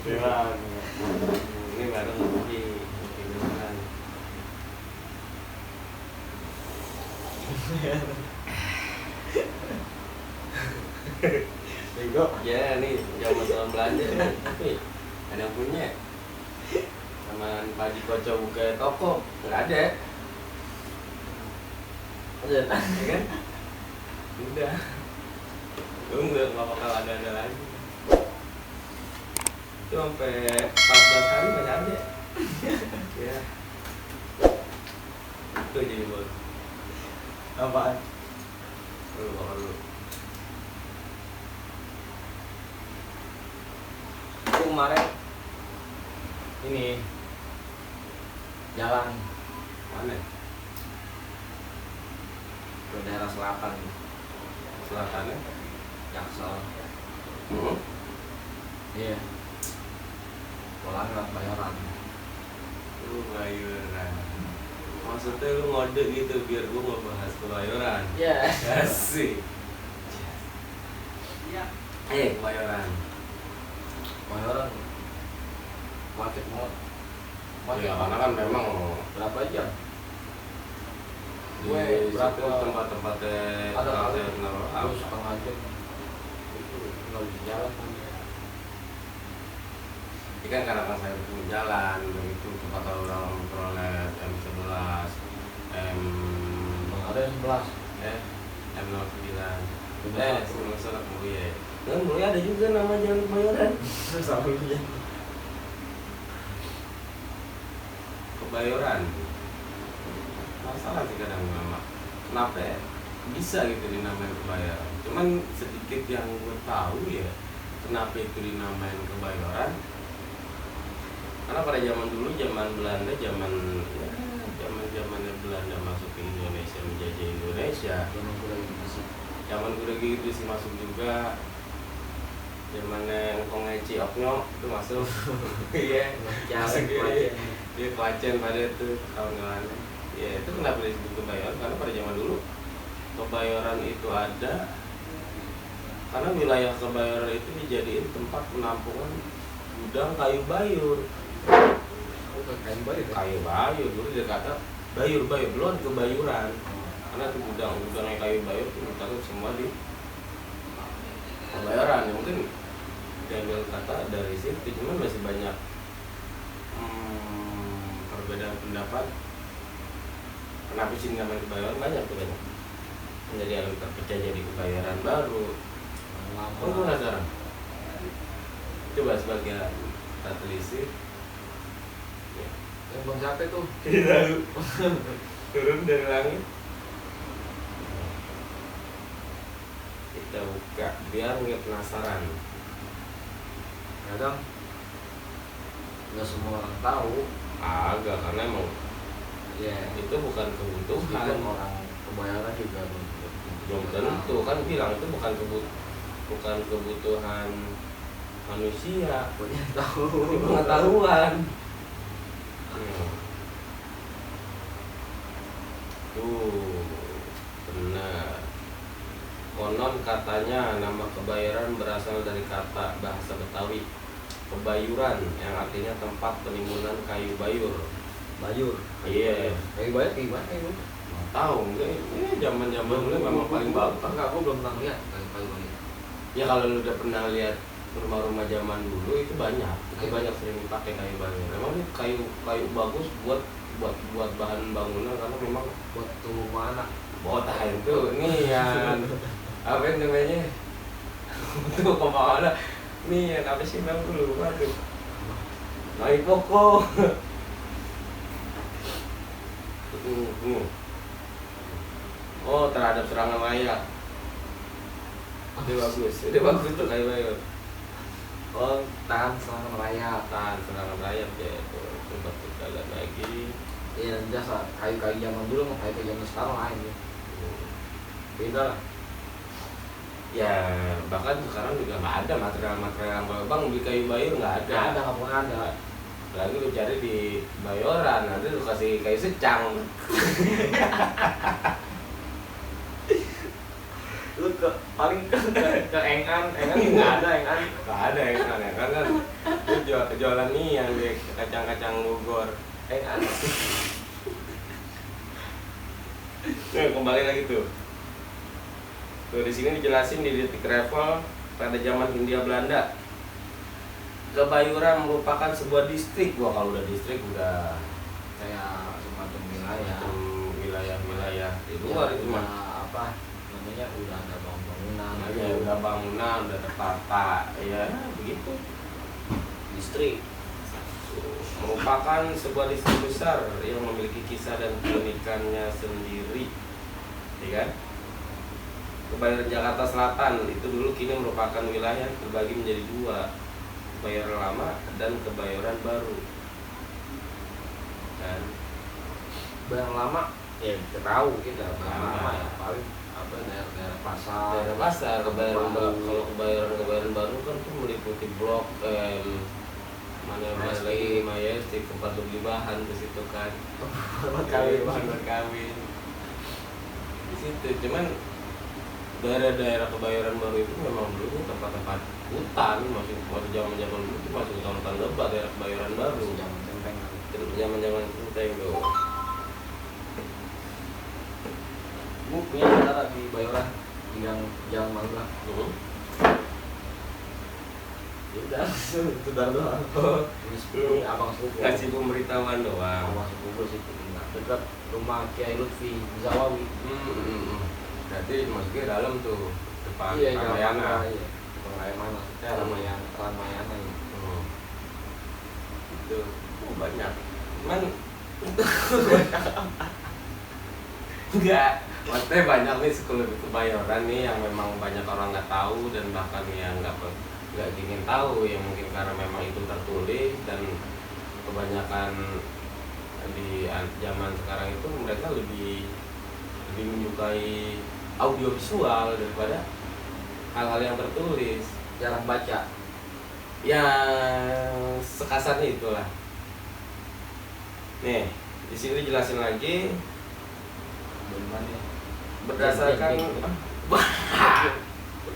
Dewan. Ini bareng di Dewan. Bego. Ya nih zaman belanja nih. Tapi ada yang punya. Zaman Pak Haji Koco buka toko nggak ada. Ada. Ya kan? Udah. Lu nggak bakal ada lagi. Itu sampai 14 hari masih ada. Ya. Itu jadi bos. Apaan? Lu bakal lu. Aku kemarin ini jalan Mana? ke daerah selatan, Selatannya? Jaksel. Hmm. Iya. Pulang lewat Bayoran. Lu Bayoran. Maksudnya lu ngode gitu biar gua ngebahas Kebayoran. Iya. Asik. Iya. Kebayoran. Bayoran. Macet banget. Macet. Ya karena kan memang Berapa jam? di Gue berapa situ tempat-tempatnya ada kali naruh setengah jam itu nggak bisa jalan. ini kan karena kan saya punya jalan begitu tempat orang Prolet M11 Ada yang 11. M09 Bener. Sebelum Kebuye kan Kebuye ada juga nama jalan Kebayoran. Selalunya. Kebayoran masalah sih kadang nama kenapa ya? Bisa gitu dinamain Kebayoran, cuman sedikit yang gue tahu ya kenapa itu dinamain Kebayoran karena pada zaman dulu, zaman Belanda, zamannya Belanda masuk ke Indonesia, menjajah Indonesia, zaman kuda gitu sih masuk juga, zamannya Engkong Eci Oknyo itu masuk. Iya masuk dia Kelacen pada itu kawan-kawannya. Ya itu kenapa disebut Kebayoran karena pada zaman dulu Kebayoran itu ada karena wilayah Kebayoran itu dijadiin tempat penampungan gudang kayu bayur. Kayu bayur dulu dia kata bayur belum kebayuran karena itu gudang yang kayu bayur itu ditaruh semua di Kebayoran. Ya mungkin diambil kata dari situ, cuman masih banyak perbedaan pendapat kenapa sih namanya Kebayoran, banyak tuh banyak menjadi alam terpecah jadi Kebayoran baru. Oh itu penasaran? Coba sebagai telisik ya. Yang bang siapa tuh? Tahu turun dari langit. Kita buka biar nggak penasaran. Kadang nggak semua orang tahu. Agak karena emang Iya. itu bukan kebutuhan. Kan orang Kebayoran juga Belum tentu kan bilang itu bukan kebutuhan manusia. punya tahu. Pengetahuan. Tuh benar. Konon katanya nama Kebayoran berasal dari kata bahasa Betawi Kebayuran yang artinya tempat penimbunan kayu bayur. Bayur. Iya. Kayu bayur kayak gimana kayu? Tahu enggak? Ini zaman-zaman dulu memang paling bagus. Enggak, aku belum pernah lihat kayu bayur. Ya kalau lu udah pernah lihat rumah-rumah zaman dulu itu banyak. Itu banyak sering dipakai kayu bayur. Memang ini kayu bagus buat bahan bangunan karena memang Buat rumah anak. botak itu nih yang apa yang namanya tuh kemana nih yang apa sih bang dulu lupa tuh naik pokok. Oh terhadap serangan layak itu bagus tuh kayu bayur. Oh, tahan serangan raya. Tahan serangan rayap ya itu coba kita lihat lagi. Iya, biasa kayu-kayu zaman dulu sama kayu zaman sekarang lain ya. Beda lah. Ya bahkan sekarang juga nggak ada material-material yang bang beli kayu bayur nggak ada. Nggak pernah ada. Lagi lu cari di Bayoran nanti lu kasih kayu secang. Lu paling ke Engan nggak ada Engan. Nggak ada yang kan jualan nih yang di kacang-kacang Bogor. Nah, kembali lagi tuh. Tuh di sini dijelasin di Detik Travel pada zaman Hindia Belanda. Kebayoran merupakan sebuah distrik. Gua kalau udah distrik udah kayak semacam wilayah. Wilayah di luar itu mah. Apa namanya, udah ada bangunan. Ya, udah bangunan, udah tertata, ya begitu. Distrik Merupakan sebuah distrik besar yang memiliki kisah dan keunikannya sendiri, ya kan? Kebayoran Jakarta Selatan itu dulu kini merupakan wilayah yang terbagi menjadi dua, Kebayoran Lama dan Kebayoran Baru. Dan Kebayoran Lama ya kita tahu kita Kebayoran Lama ya paling apa daerah pasar. Kebayoran Baru, kalau Kebayoran Baru kan tuh meliputi Blok M, mana lagi Majestic, tempat beli bahan ke situ kan. Bahan kawin di situ. Cuman daerah-daerah Kebayoran Baru itu memang dulu tempat-tempat hutan, masih zaman dulu itu masih hutan lebat daerah Kebayoran Baru. Zaman Centeng tuh. Gue punya saudara di Bayoran yang Jalan Magelang. Ya udah, saudara doang. Ini abang sepupu. Kasih pemberitahuan doang. Abang sepupu sih dekat rumah Kiai Lutfi Zawawi. Berarti masuknya dalam tuh depan Iya, Ramayana. Iya. Ramayana. Ramayana ini. Itu banyak. Cuman enggak, maksudnya banyak nih sekolah Kebayoran nih yang memang banyak orang nggak tahu dan bahkan yang nggak ingin tahu, yang mungkin karena memang itu tertulis dan kebanyakan di zaman sekarang itu mereka lebih menyukai audio visual daripada hal-hal yang tertulis. Jarang baca. Ya sekasarnya itulah. Nih, di sini dijelasin lagi berdasarkan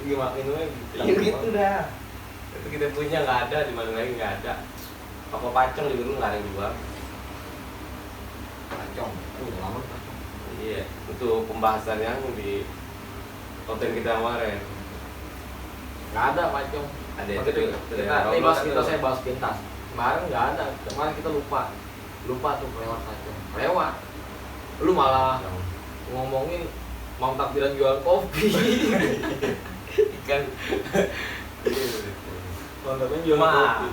gimana ya gitu dah. Itu kita punya nggak ada, di mana lagi nggak ada. Apa pacong juga dulu nggak ada yang jual. Pacong, udah lama pacong. Iya, untuk pembahasan yang di konten kita kemarin. Nggak ada pacong. Ada itu kita saya bahas pintas. Kemarin nggak ada, kemarin kita lupa tuh lewat pacong. Lewat. Lu malah ngomongin mau takbiran jual kopi. Kan Mantapnya jual kopi.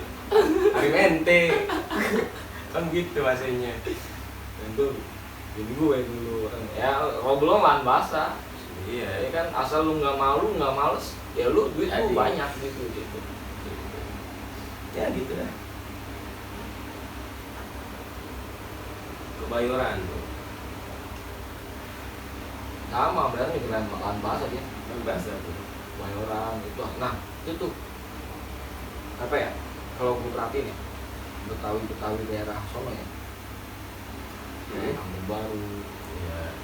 Hari mente. Kan gitu bahasanya. Itu jadi gue dulu kan. Ya kalau belum lahan basah. Iya. Ya kan asal lu nggak malu nggak males, ya lu duit lu banyak gitu. Ya gitu dah. Kebayoran tuh. Sama berarti dengan lahan basah dia. Bahasa tuh. Kebayoran itu. Nah itu tuh apa ya? Kalau gue perhatiin ya, Betawi daerah sono ya. Kampung Baru. Iya.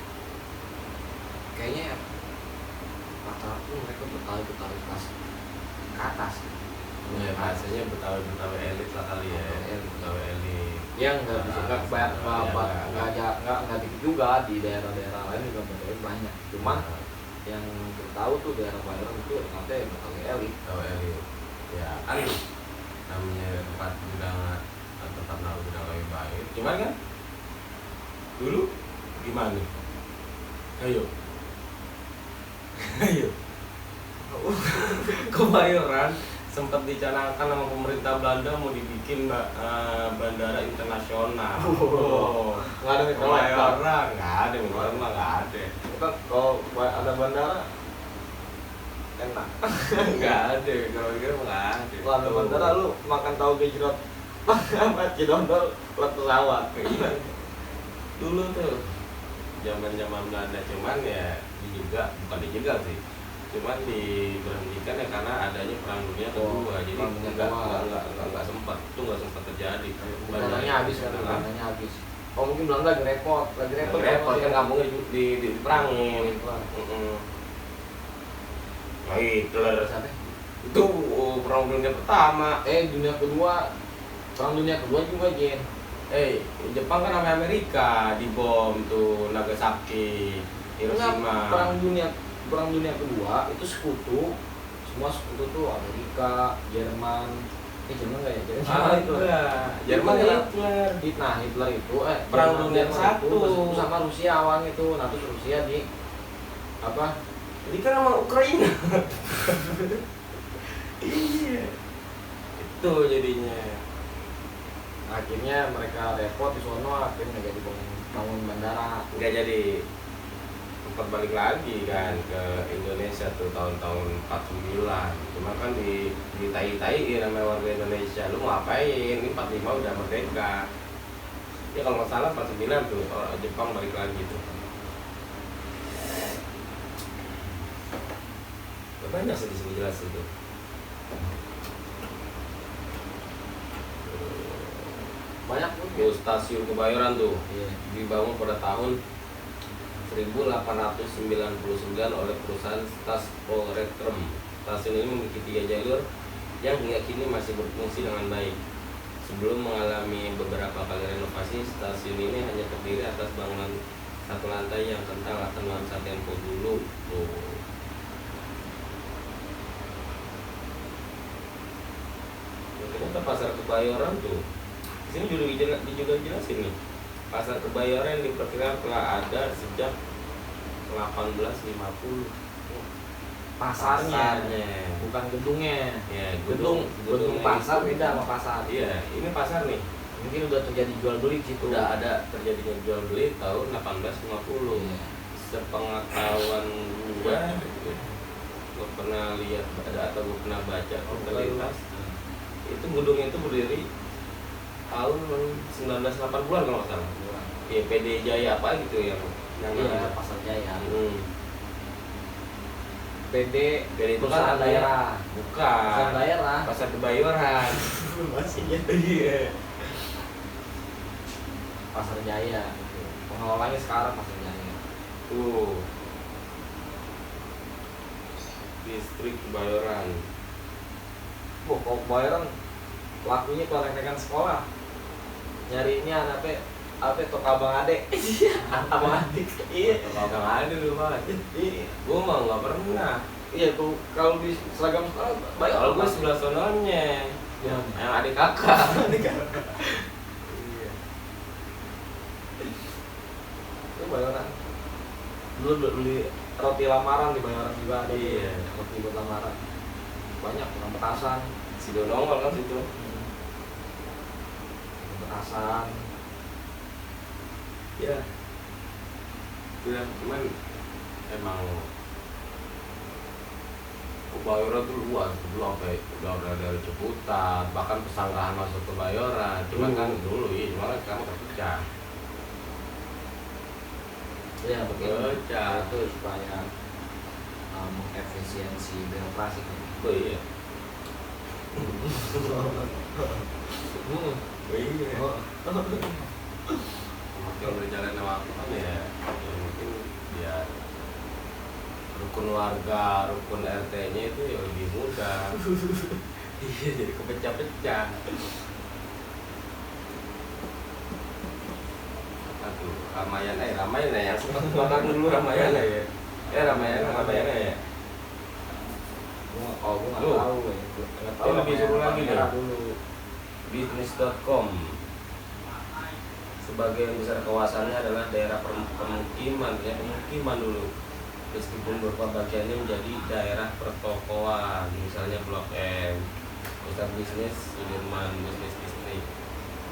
Kayaknya rata-rata tuh mereka Betawi kelas ke atas. Ya bahasanya Betawi elit lah kali ya. Betawi elit. Yang nggak bisa nggak dikit juga di daerah-daerah lain juga Betawi banyak. Cuman yang kita tahu tuh daerah Bayoran itu katanya Betawi elit. Betawi elit. Ya kan namanya tempat gudang, tempat naruh gudang lebih baik. Cuman kan dulu gimana? Ayo. Kebayoran sempat dicanangkan sama pemerintah Belanda mau dibikin bandara internasional. Nggak ada Kebayoran, nggak ada, mah nggak ada. Kan kalau ada bandara enak. Nggak ada, kalau kira nggak ada. Kalau ada bandara lu makan tahu gejrot apa Cidondol lewat pesawat. Dulu tuh zaman Belanda, cuman ya bukan dijegal sih, cuman diberhentikan ya karena adanya perang dunia kedua. Jadi nggak sempat terjadi. Bandaranya habis kan, bandarnya habis. Oh mungkin Belanda lagi repot kan kampungnya diperangin. Hitler siapa? Itu perang dunia pertama. Perang dunia kedua juga Jen. Jepang kan sama Amerika dibom tuh Nagasaki, Hiroshima. Perang dunia kedua itu sekutu, semua sekutu tuh Amerika, Jerman. Jerman nggak ya? Jerman Hitler. Nah Hitler itu perang dunia satu bersekutu sama Rusia awalnya itu. Nah terus Rusia di apa? Jadi kan sama Ukraina. Iya. Itu jadinya. Akhirnya mereka repot di sono, akhirnya jadi bangun bandara. Nggak jadi tempat balik lagi kan ke Indonesia tuh tahun-tahun 49. Cuma kan ditai-tai namanya warga Indonesia. Lu mau ngapain? Ini 45 udah merdeka. Ya kalau nggak salah 49 tuh Jepang balik lagi tuh. Banyak sih disini jelas itu. Banyak tuh stasiun Kebayoran tuh. Iya. Dibangun pada tahun 1899 oleh perusahaan Staspolretrum. Stasiun ini memiliki 3 jalur yang hingga kini masih berfungsi dengan baik. Sebelum mengalami beberapa kali renovasi, stasiun ini hanya terdiri atas bangunan satu lantai yang kental akan nuansa tempo dulu. Tuh. Ternyata pasar Kebayoran tuh. Di sini juga jelasin nih. Pasar Kebayoran diperkirakan telah ada sejak 1850. Pasarnya, bukan gedungnya. Ya, gedung pasar beda sama pasar. Iya, ini pasar nih. Mungkin udah terjadi jual beli situ. Udah ada terjadinya jual beli tahun 1850. Iya. Sepengetahuan gua pernah lihat atau gua pernah baca terlintas. Itu gedung itu berdiri tahun 1980-an kalau nggak salah. Ya PD Jaya apa gitu yang iya, Pasar Jaya. PD itu perusahaan kan daerah. Bukan. Perusahaan daerah. Pasar Kebayoran. Masih ya. Iya. Pasar Jaya. Pengelolanya sekarang Pasar Jaya. Tuh. Distrik Kebayoran. Kalau Kebayoran lakunya pelek-pelekan sekolah. Nyarinya anaknya toko abang adek. Abang adik. Iya. Toko abang adek dulu banget. Iya. Gua mah nggak pernah. Iya tuh kalau di seragam sekolah baik. Kalau gua sebelah sononya. Ya. Yang adik kakak. Iya. Itu Bayoran. Dulu beli roti lamaran di Bayoran juga ada. Iya. Roti buat lamaran. Banyak orang petasan. Si Donongol kan situ. Petasan. Ya. Udah, cuman emang Kebayoran tuh luas dulu sampai udah dari Ciputat, bahkan Pesanggrahan masuk Kebayoran. Cuman kan dulu cuma kan sekarang terpecah. Iya, betul. Pecah. Itu supaya mengefisiensi birokrasi kan. Oh iya. Yang berjalan waktu kan ya mungkin ya rukun warga, rukun RT-nya itu ya lebih mudah. Iya, jadi kepecah-pecah. Aduh, Ramayana yang sempat belakang dulu Ramayana ya. Ramayana ya. Gue nggak Lu? tahu ya. Ini lebih seru lagi nih. dulu. Bisnis.com. Sebagian besar kawasannya adalah daerah pemukiman dulu. Meskipun beberapa bagiannya menjadi daerah pertokoan, misalnya Blok M, pusat bisnis Sudirman, bisnis distrik.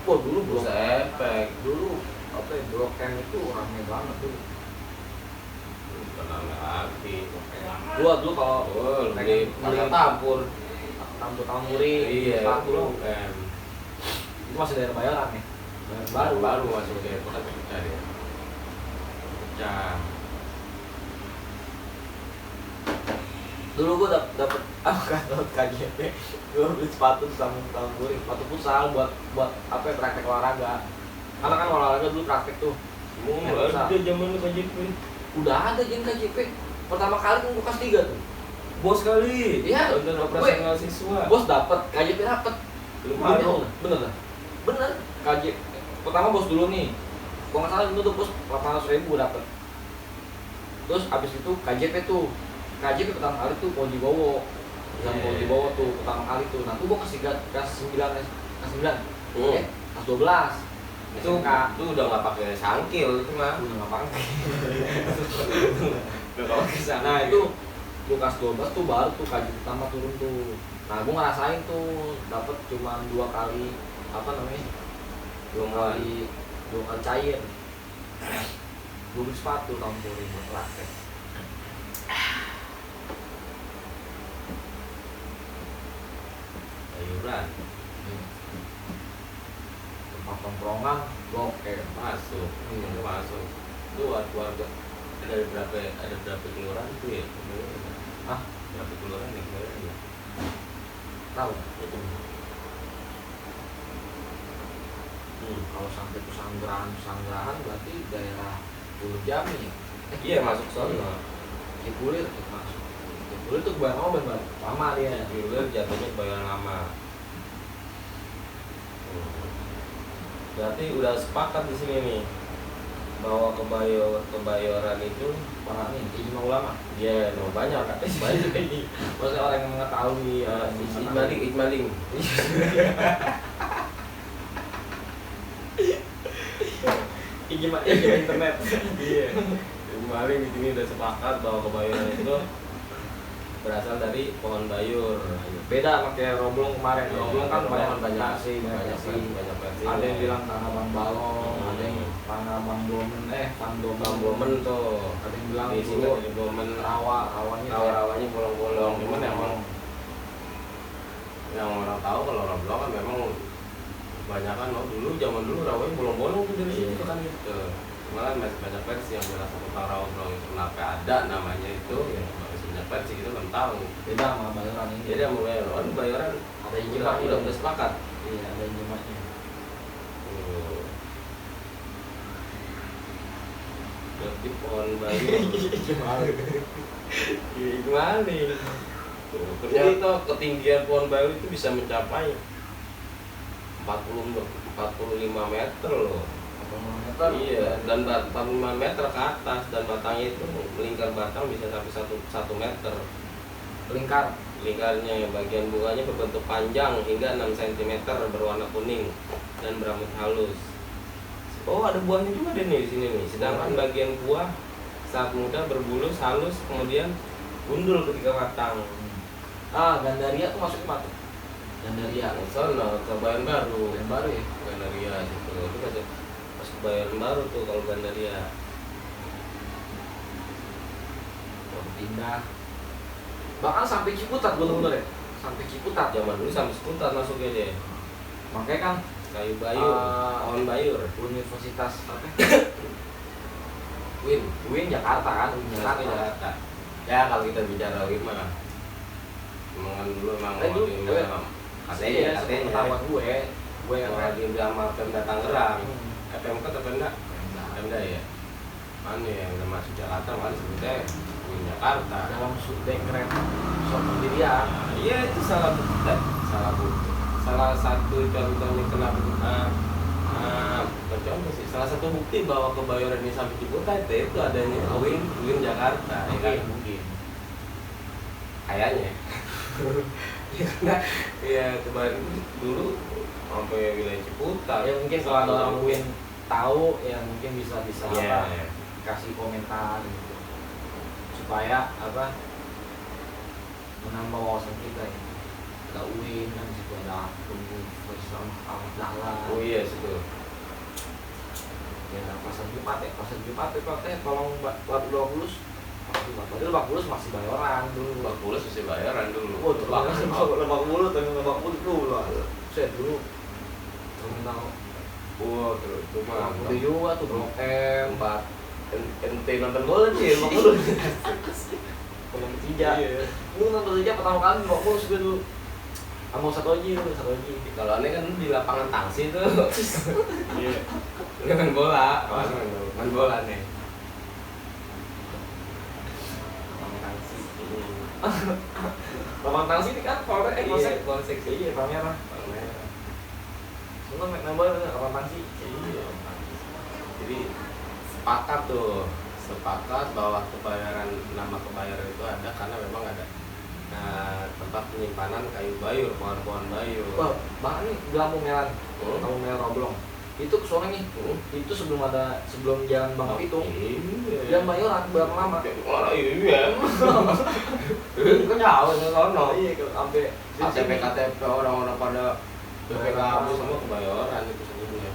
Wah dulu Bursa Efek, dulu apa ya, Blok M itu ramai banget tuh. kenal lagi. Dulu kalau beli pasar Tampur. Tamburi, Iya, Sepatu, Blok M. itu masih daerah Bayoran ya. Baru masuk ke kota pecah dia. Pecah. Dulu gua dapet KJP, gua beli sepatu sama Tamburi, sepatu futsal buat apa ya, praktek olahraga. Karena kan olahraga dulu praktek tuh. Ada zaman lu KJP. Udah ada Jen KJP. Pertama kali kan gua kelas 3 tuh. Bos kali. Iya. Bantuan operasional siswa. Bos dapat, KJP dapat. Lu malu. Bener lah. Bener. Pertama bos dulu nih. Gua nggak salah itu tuh bos 800.000 dapat. Terus abis itu KJP tuh. KJP pertama kali tuh Polji Bowo. Yang Polji Bowo tuh pertama kali tuh. Nah, tuh gua kelas 9. Kelas 12. Itu udah nggak pakai sangkil itu mah. Udah nggak pakai. Udah nggak pakai sangkil. Nah, itu gua kelas 12 tuh baru tuh KJP pertama turun tuh. Nah, gua ngerasain tuh dapat cuma 2 kali apa namanya? 2 kali cair. Gue beli sepatu tahun 2000 praktek. Sayuran Tempat tongkrongan bokeh masuk. Itu masuk. Itu warga ada berapa kelurahan itu ya? Hah? Berapa kelurahan ya kemarin ya? Tahu? Itu. Kalau sampai pesanggrahan berarti daerah Pulau Jami ya? Iya masuk sana. Cipulir itu masuk. Cipulir itu kebayang apa benar? Lama dia. Cipulir jatuhnya kebayang lama. Berarti udah sepakat di sini nih bahwa kebayoran itu Para nih ijma ulama. ya no, banyak Banyak. Maksudnya orang yang mengetahui ijmaling. Ijma internet. Iya. Ijmaling di sini udah sepakat bahwa kebayoran itu berasal dari pohon bayur. Beda sama kayak Roblong kemarin. Iya, Roblong kan Roblong banyak versi. banyak versi. Ada yang bilang tanah bang balong, ada yang tanah bang Bomen tuh. Ada yang bilang di sini dulu ada bomen rawanya bolong-bolong. Cuman yang orang tahu kalau Roblong kan memang kebanyakan dulu zaman dulu rawanya bolong-bolong tuh dari situ kan gitu. Malah masih banyak versi yang bilang satu Roblong itu kenapa ada namanya itu. Banyak versi kita belum tahu. beda sama bayoran ini. Jadi yang bayoran Ada ijma udah sepakat. Iya, ada ijmanya. Berarti pohon bayur. Gimana nih? Ternyata ketinggian pohon bayur itu bisa mencapai 45 meter loh. Iya, dan 45 meter ke atas dan batangnya itu melingkar batang bisa sampai 1 meter. Lingkarnya bagian bunganya berbentuk panjang hingga 6 cm berwarna kuning dan berambut halus. Oh, ada buahnya juga deh nih di sini nih. Sedangkan bagian buah saat muda berbulus halus kemudian gundul ketika matang. Gandaria tuh masuk mana? Gandaria. Sana Kebayoran Baru. Yang baru ya? Gandaria gitu. Itu pas Kebayoran Baru tuh kalau Gandaria. Pindah. Bahkan sampai Ciputat bener-bener ya? Sampai Ciputat. Zaman dulu sampai Ciputat masuknya deh. Makanya kan Kayu bayur, pohon bayur. Universitas apa? UIN Jakarta kan? Jakarta. Ya kalau kita bicara UIN mana? Emang dulu katanya pengetahuan gue yang lagi sama Pemda Tangerang. PMK atau Pemda? Pemda ya. Mana yang udah masuk Jakarta malah sebutnya UIN Jakarta. dalam dekret soal pendirian. Iya itu salah satu contohnya kenapa contoh sih salah satu bukti bahwa kebayoran ini sampai Ciputat itu adanya UIN Jakarta ya kan Mungkin kayaknya ya karena ya kebayoran itu dulu sampai wilayah Ciputat ya mungkin kalau ada orang UIN tahu ya mungkin bisa ya. kasih komentar gitu supaya menambah wawasan kita ya. Ada UIN kan situ ada Universitas Ahmad Dahlan. Oh iya situ. Ya pasar Jumat ya tolong Lebak Bulus. Lebak Bulus masih bayoran dulu. Lebak Bulus masih bayaran dulu. Oh, Lebak Bulus dulu lah. Saya dulu terminal. Wah, terus cuma Udah juga tuh Blok M. ente nonton bola sih Lebak Bulus. Pemain Persija. Iya. Lu nonton Persija pertama kali Lebak Bulus gue dulu. Sama Satoji. Kalau aneh kan di lapangan tangsi tuh. Iya. Dia main bola. Main bola nih. Lapangan tangsi. Pamantang sini kan polsek Iya, polsek sih. iya Palmerah. Palmerah. Semua member Pamantang sih. Iya. Jadi sepakat tuh, sepakat bahwa kebayaran, nama kebayaran itu ada karena memang ada tempat penyimpanan kayu bayur, pohon-pohon bayur. Wah, bahkan nih di Lampu Merah, Hmm? Lampu Merah Roblong. Itu kesana nih, itu sebelum jalan Bang Pitung. Iya. Jalan Bayoran berapa lama? Oh iya. Kan jauh ke sono. Iya, sampai KTP orang-orang pada BPKB semua kebayoran itu sebelumnya.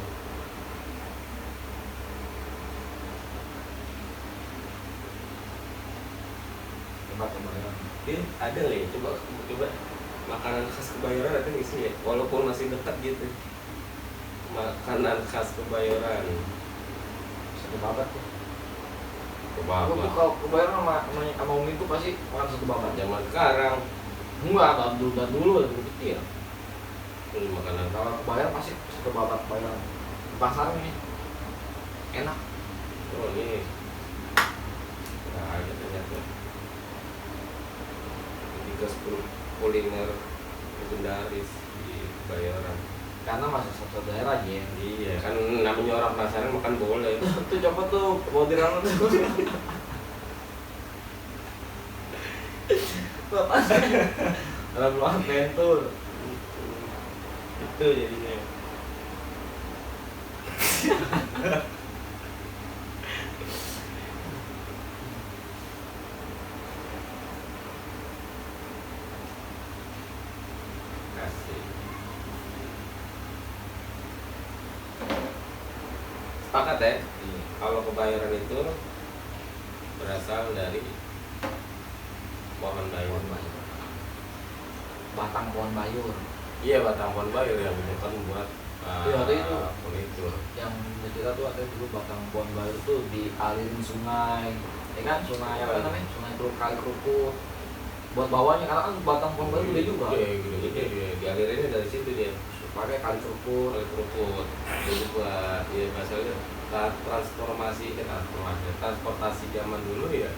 tempat Bayoran. Ada nggak ya? Coba makanan khas kebayoran ada nggak sih ya? Walaupun masih dekat gitu. Makanan khas kebayoran. Satu babat tuh. Coba Aku kalau Kebayoran sama Umi itu pasti makan satu babat. zaman sekarang Enggak, dulu dari kecil. makanan Kalau Kebayoran pasti satu babat Kebayoran. Di pasar nih. Enak. oh ini nggak ada ternyata. 30 kuliner legendaris di Kebayoran. Karena masih satu daerah aja. Iya kan namanya orang penasaran makan boleh. Tuh coba tuh mau dirang tuh. Bapak dalam ruangan pentur. Itu jadinya. Kasih. Sepakat ya? Kalau Kebayoran itu berasal dari pohon bayur. Batang pohon bayur Iya, batang pohon bayur yang bukan buat Iya, ada itu. furnitur. yang cerita tuh ada dulu batang pohon bayur tuh dialirin sungai, ya kan sungai apa namanya sungai kali kerukut buat bawahnya karena kan batang pohon bayur gede juga. Iya, gede-gede dia. Dialirinnya dari situ dia. Pakai kali kerukut. Oleh kerupuk. Jadi buat ya masalahnya transportasi zaman dulu ya.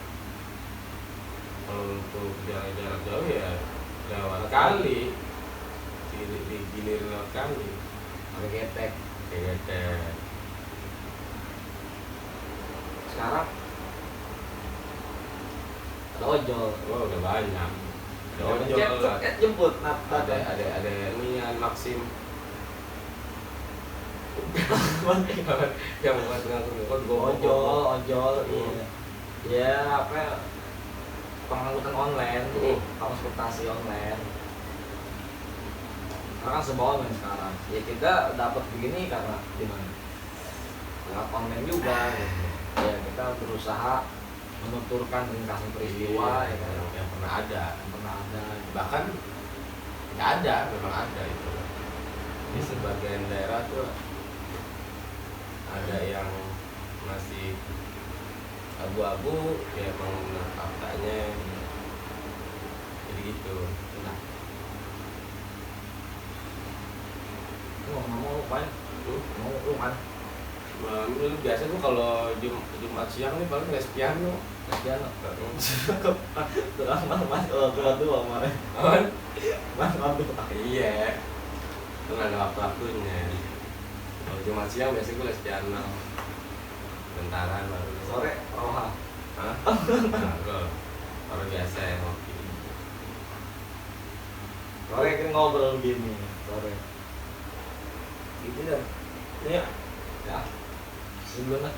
Kalau untuk jarak jauh ya lewat kali. Digilir lewat kali. Pakai getek. Kayak Sekarang ada ojol. oh udah banyak. Ada ojol lah. Jemput Ada inian Maxim. Yang bukan dengan ojol iya ya apa ya, pengangkutan online transportasi online karena kan semua online sekarang ya kita dapat begini karena gimana lewat online juga gitu. Ya kita berusaha menuturkan ringkasan peristiwa ya kan yang pernah ada. gitu. Bahkan nggak ada, memang ada itu. Di sebagian daerah tuh ada yang masih abu-abu ya emang benar faktanya jadi gitu. Nah, ngomong lupain mau kan Dulu biasa tuh kalau Jumat siang nih paling les piano. piano terang mas tua kemarin mas tua Iya, kan ada waktu-waktunya. Kalau Jumat siang biasanya gue les piano. Bentaran baru sore roha hah? Nah, baru biasa ya ngopi. sore kan ngobrol gini sore Gitu dah. Ya. ya sebelum lah